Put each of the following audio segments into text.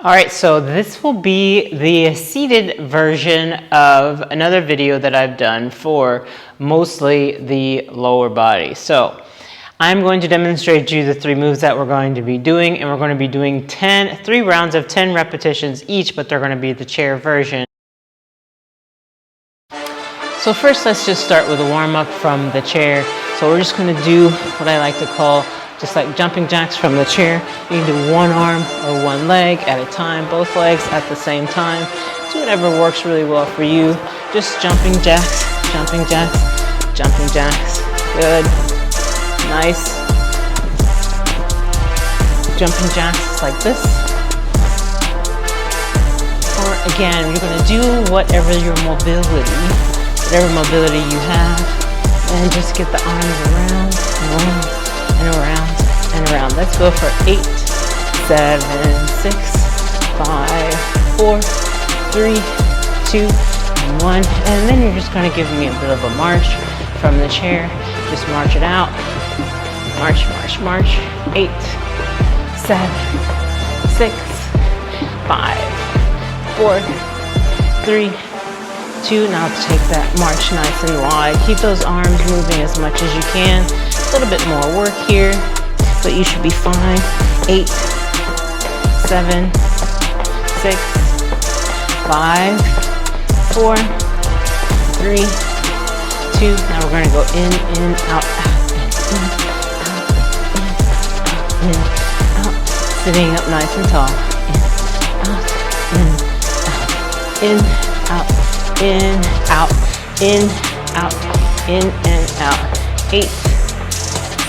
All right, so this will be the seated version of another video that I've done for mostly the lower body. So I'm going to demonstrate to you the 3 moves that we're going to be doing, and we're going to be doing 3 rounds of 10 repetitions each, but they're going to be the chair version. So first, let's just start with a warm-up from the chair. So we're just going to do what I like to call just like jumping jacks from the chair. You can do one arm or one leg at a time, both legs at the same time. Do whatever works really well for you. Just jumping jacks, jumping jacks, jumping jacks. Good. Nice. Jumping jacks like this. Or again, you're going to do whatever your mobility you have, and just get the arms around and around and around and around. Let's go for 8, 7, 6, 5, 4, 3, 2, 1. And then you're just going to give me a bit of a march from the chair. Just march it out. March, march, march. 8, 7, 6, 5, 4, 3, 2. Now take that march nice and wide. Keep those arms moving as much as you can. A little bit more work here, but you should be fine. 8, 7, 6, 5, 4, 3, 2. Now we're going to go in, out, in, out. Sitting up nice and tall. In, out, in, out, in, out, in, and out. 8,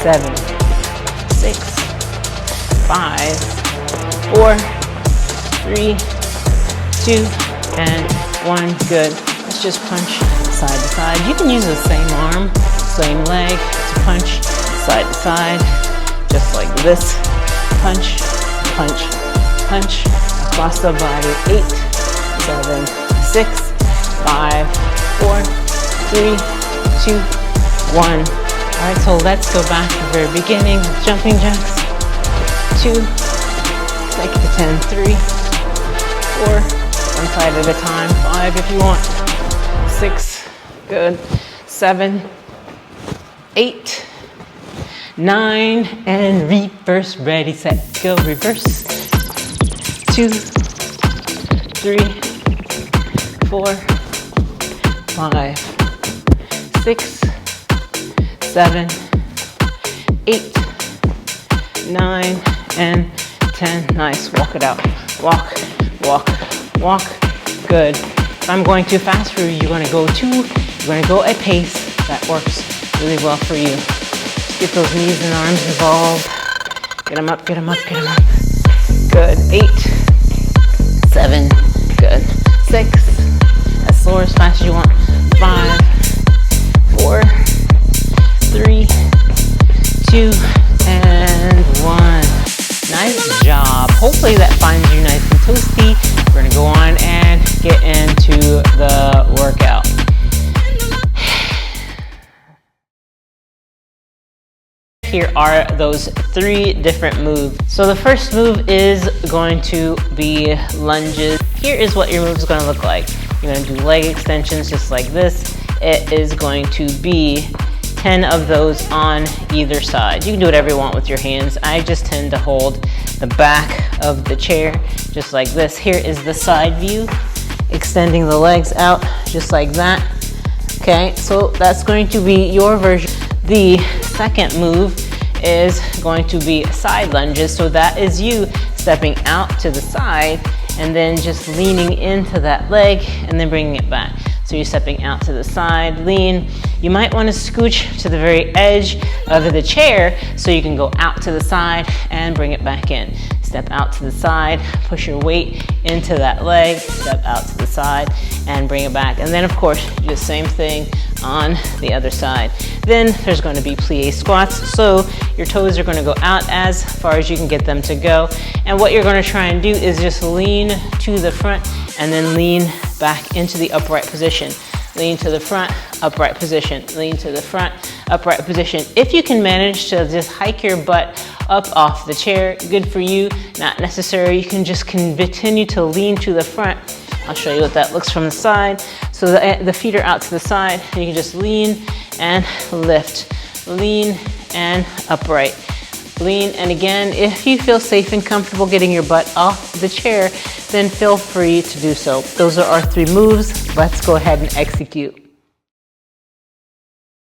7, 6, 5, 4, 3, 2, and 1. Good. Let's just punch side to side. You can use the same arm, same leg to punch side to side, just like this. Punch, punch, punch across the body. 8, 7, 6, 5, 4, 3, 2, 1. All right, so let's go back to the very beginning. Jumping jacks. 2, take it to 10, 3, 4, one side at a time. 5 if you want. 6, good. 7, 8, 9, and reverse. Ready, set, go. Reverse. 2, 3, 4, 5, 6, 7, 8, 9, and 10. Nice. Walk it out. Walk, walk, walk. Good. If I'm going too fast for you, you're going to go a pace that works really well for you. Just get those knees and arms involved. Get them up, get them up, get them up. Good. 8, 7, good. 6, as slow or as fast as you want. 5, 4, 3, 2, and 1. Nice job. Hopefully that finds you nice and toasty. We're going to go on and get into the workout. Here are those 3 different moves. So the first move is going to be lunges. Here is what your move is going to look like. You're going to do leg extensions just like this. It is going to be 10 of those on either side. You can do whatever you want with your hands. I just tend to hold the back of the chair just like this. Here is the side view, extending the legs out just like that. Okay, so that's going to be your version. The second move is going to be side lunges. So that is you stepping out to the side and then just leaning into that leg and then bringing it back. So you're stepping out to the side, lean. You might want to scooch to the very edge of the chair so you can go out to the side and bring it back in. Step out to the side, push your weight into that leg, step out to the side and bring it back. And then of course, do the same thing on the other side. Then there's going to be plie squats. So your toes are going to go out as far as you can get them to go. And what you're going to try and do is just lean to the front and then lean back into the upright position. Lean to the front, upright position. Lean to the front, upright position. If you can manage to just hike your butt up off the chair. Good for you, not necessary. You can just continue to lean to the front. I'll show you what that looks from the side. So the feet are out to the side. You can just lean and lift. Lean and upright. Lean, and again, if you feel safe and comfortable getting your butt off the chair, then feel free to do so. Those are our 3 moves. Let's go ahead and execute.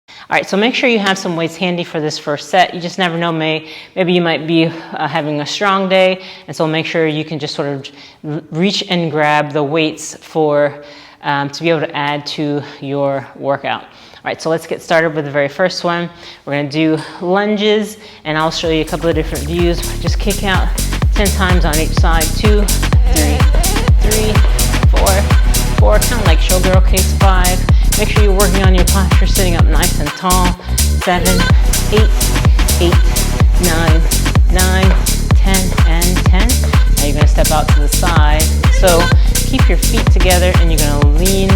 All right, so make sure you have some weights handy for this first set. You just never know, maybe you might be having a strong day, and so make sure you can just sort of reach and grab the weights for to be able to add to your workout. All right, so let's get started with the very first one. We're gonna do lunges, and I'll show you a couple of different views. Just kick out 10 times on each side. 2, 3, 3, 4, 4, kind of like showgirl kicks. 5. Make sure you're working on your posture, sitting up nice and tall. 7, 8, 8, 9, 9, 10, and 10. Now you're gonna step out to the side. So keep your feet together, and you're gonna lean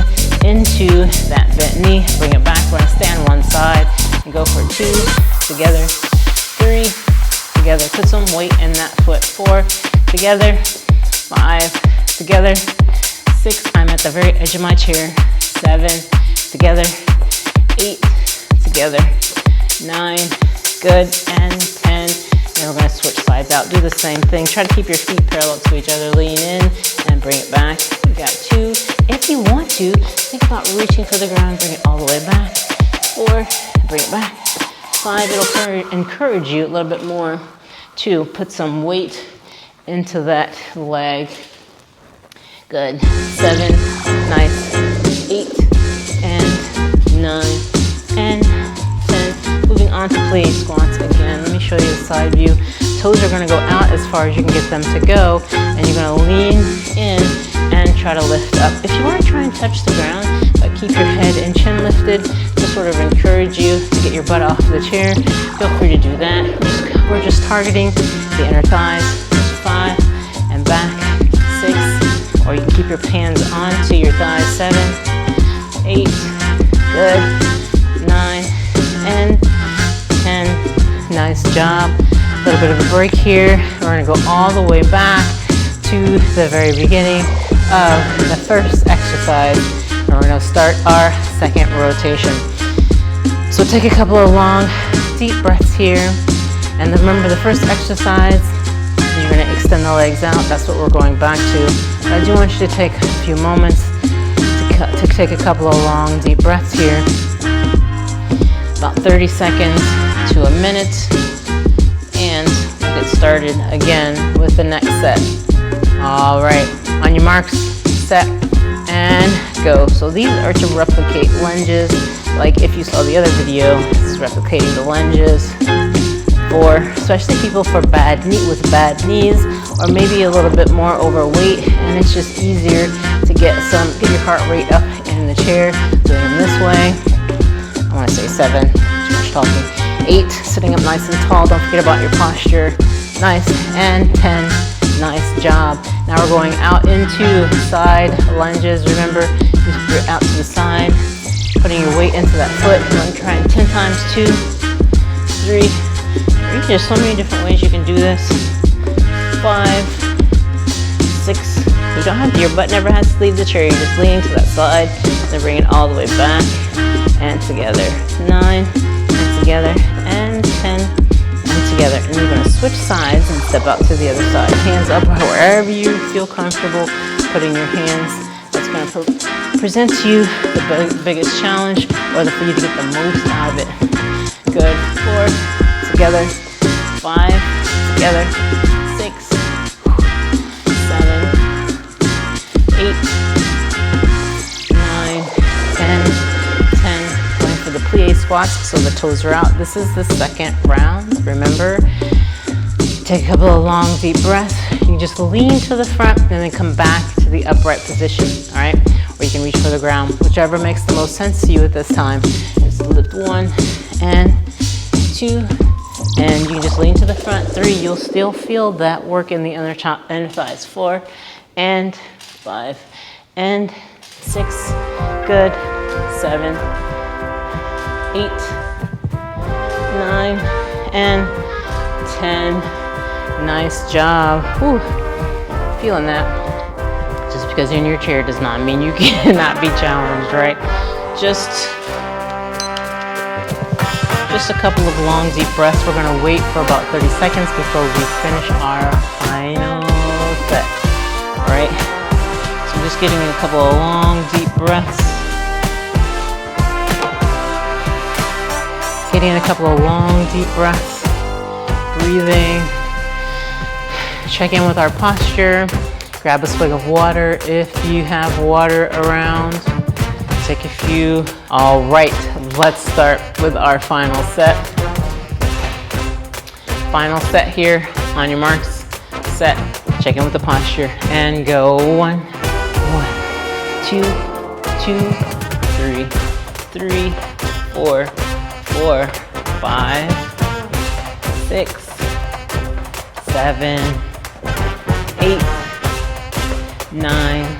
into that bent knee. Bring it back. We're gonna stay on one side and go for 2, together, 3, together. Put some weight in that foot. 4, together, 5, together, 6. I'm at the very edge of my chair. 7, together, 8, together, 9, good, and 10. And we're gonna switch sides out. Do the same thing. Try to keep your feet parallel to each other. Lean in and bring it back. You got 2. If you want to, think about reaching for the ground, bring it all the way back. 4, bring it back. 5, it'll encourage you a little bit more to put some weight into that leg. Good. 7, nice. 8, and 9, and 10. Moving on to Plié squats again. Let me show you the side view. Toes are gonna go out as far as you can get them to go, and you're gonna lean in and try to lift up. If you want to try and touch the ground, but keep your head and chin lifted to sort of encourage you to get your butt off the chair, feel free to do that. We're just targeting the inner thighs. 5, and back. 6, or you can keep your hands onto your thighs. 7, 8, good. 9, and 10. Nice job. A little bit of a break here. We're gonna go all the way back to the very beginning of the first exercise, and we're going to start our second rotation. So take a couple of long, deep breaths here, and remember the first exercise, you're going to extend the legs out. That's what we're going back to. I do want you to take a few moments to take a couple of long, deep breaths here, about 30 seconds to a minute, and we'll get started again with the next set. All right, on your marks, set, and go. So these are to replicate lunges. Like if you saw the other video, it's replicating the lunges for especially people with bad knees, or maybe a little bit more overweight, and it's just easier to get your heart rate up in the chair. Doing them this way. I want to say 7, too much talking. 8, sitting up nice and tall. Don't forget about your posture. Nice, and 10. Nice job. Now we're going out into side lunges. Remember, you're out to the side, putting your weight into that foot. You want to try it 10 times. 2, 3. There's so many different ways you can do this. 5, 6. You don't have to, your butt never has to leave the chair. You're just leaning to that side, then bring it all the way back and together. 9, and together, and 10. Together, and you're going to switch sides and step out to the other side. Hands up wherever you feel comfortable putting your hands. That's going to present to you the biggest challenge, or for you to get the most out of it. Good. 4, together. 5, together. 6, 7, 8, 9, 10, 10. Going for the Plié squats, so the toes are out. This is the second round. Remember, take a couple of long, deep breaths. You can just lean to the front and then come back to the upright position, all right? Or you can reach for the ground, whichever makes the most sense to you at this time. Just lift 1 and 2, and you can just lean to the front. 3, you'll still feel that work in the inner thighs. 4, and 5, and 6, good. 7, 8, 9, and 10. Nice job. Whew. Feeling that. Just because you're in your chair does not mean you cannot be challenged, right? Just a couple of long deep breaths. We're gonna wait for about 30 seconds before we finish our final set. All right, so just getting in a couple of long deep breaths. Getting in a couple of long deep breaths. Breathing. Check in with our posture. Grab a swig of water if you have water around. Take a few. All right, let's start with our final set. Final set here. On your marks, set. Check in with the posture and go. 1, 2, 2, 3, 3, 4, 4, 5, 6, 7, 8, 9,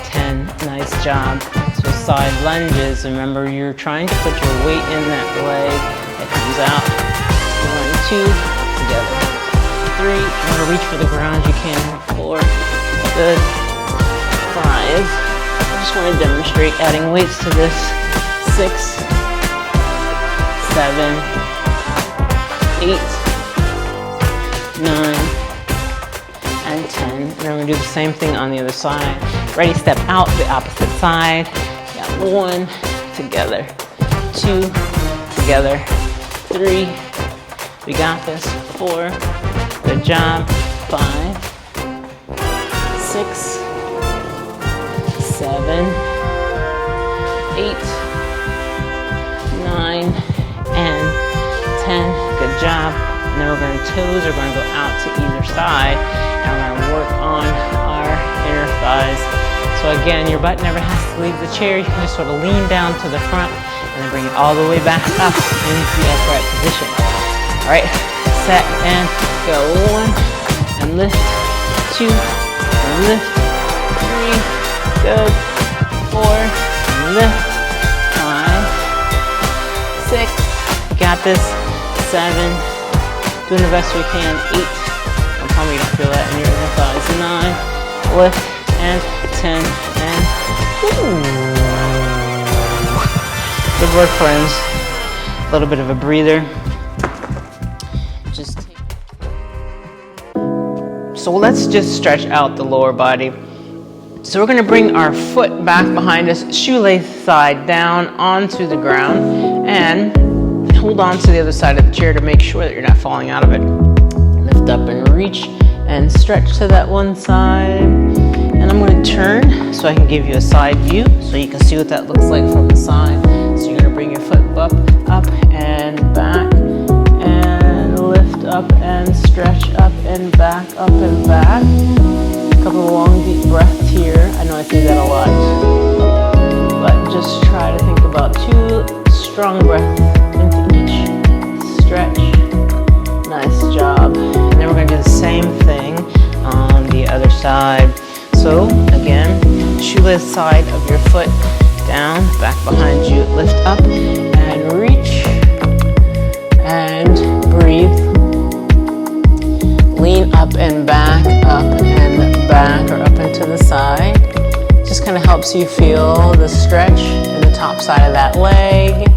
10. Nice job. So side lunges. Remember, you're trying to put your weight in that leg that comes out. 1, 2, together. 3. If you want to reach for the ground, you can. 4. Good. 5. I just want to demonstrate adding weights to this. 6, 7, 8, 9, and 10. And then we're going to do the same thing on the other side. Ready, step out the opposite side. Got 1, together. 2, together. 3, we got this. 4, good job. 5, 6, 7, 8, 9, and 10. Good job. And then we're going to toes are going to go out to either side, and we're going to work on our inner thighs. So again, your butt never has to leave the chair. You can just sort of lean down to the front and then bring it all the way back up into the upright position. All right, set and go. 1 and lift, 2 and lift, 3, good, 4 and lift, 5, 6, got this, 7, doing the best we can, 8, don't tell me you don't feel that in your inner thighs, 9, lift, and 10, and good work, friends. A little bit of a breather. So let's just stretch out the lower body. So we're going to bring our foot back behind us, shoelace side down onto the ground, and hold on to the other side of the chair to make sure that you're not falling out of it. Lift up and reach and stretch to that one side. And I'm going to turn so I can give you a side view so you can see what that looks like from the side. So you're going to bring your foot up and back, and lift up and stretch up and back, up and back. A couple of long deep breaths here. I know I say that a lot, but just try to think about 2 strong breaths into each. Stretch. Nice job. And then we're going to do the same thing on the other side. So again, shoelace side of your foot down, back behind you, lift up and reach and breathe. Lean up and back, or up and to the side. Just kind of helps you feel the stretch in the top side of that leg.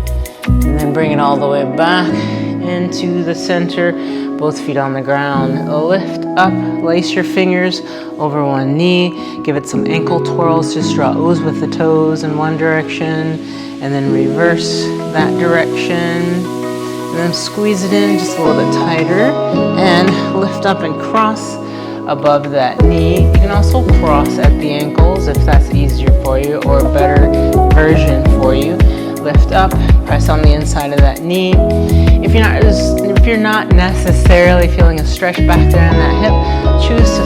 And then bring it all the way back into the center, both feet on the ground. Lift up, lace your fingers over one knee, give it some ankle twirls, just draw O's with the toes in one direction, and then reverse that direction, and then squeeze it in just a little bit tighter, and lift up and cross above that knee. You can also cross at the ankles if that's easier for you, or a better version for you. Lift up, press on the inside of that knee. If you're not necessarily feeling a stretch back there in that hip, choose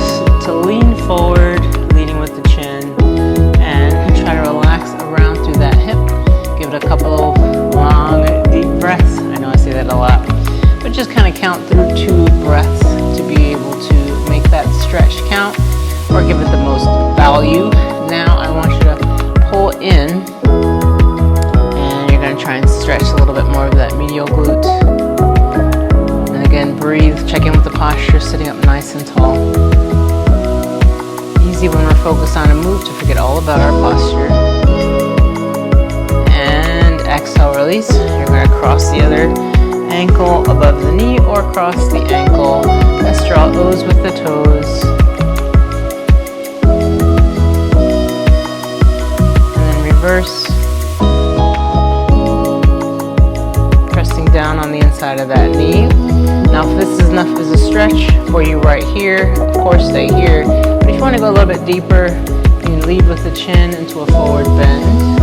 to lean forward, leading with the chin, and try to relax around through that hip. Give it a couple of long, deep breaths. I know I say that a lot, but just kind of count through 2 breaths to be able to make that stretch count, or give it the most value. Now I want you to pull in, and you're going to try and stretch a little bit more of that medial glute. And again, breathe, check in with the posture, sitting up nice and tall. Easy when we're focused on a move to forget all about our posture. And exhale, release. You're going to cross the other ankle above the knee or cross the ankle. Let's draw O's with the toes. And then reverse. Pressing down on the inside of that knee. Now if this is enough as a stretch for you right here, of course stay here. But if you want to go a little bit deeper, you can lead with the chin into a forward bend.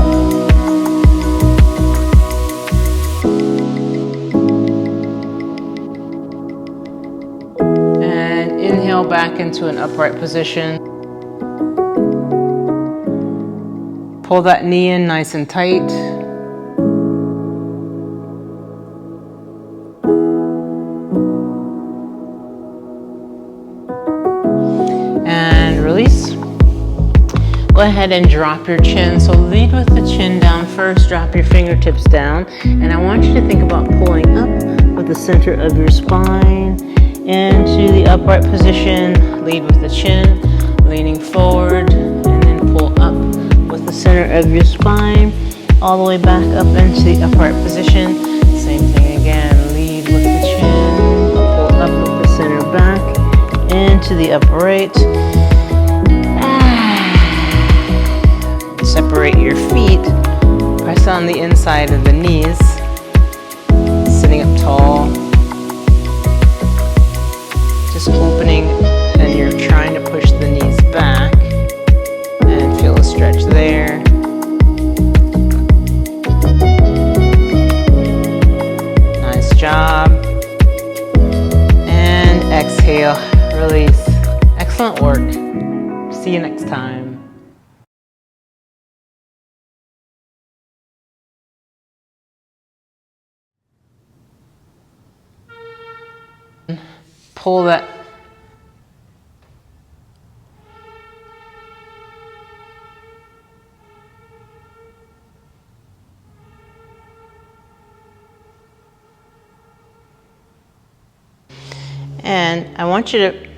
Back into an upright position. Pull that knee in nice and tight. And release. Go ahead and drop your chin. So lead with the chin down first, drop your fingertips down. And I want you to think about pulling up with the center of your spine into the upright position. Lead with the chin, leaning forward, and then pull up with the center of your spine, all the way back up into the upright position. Same thing again, lead with the chin, pull up with the center back, into the upright. Separate your feet, press on the inside of the knees, sitting up tall. Just opening, and you're trying to push the knees back and feel a stretch there. Nice job. And exhale, release. Excellent work. See you next time. Pull that. And I want you to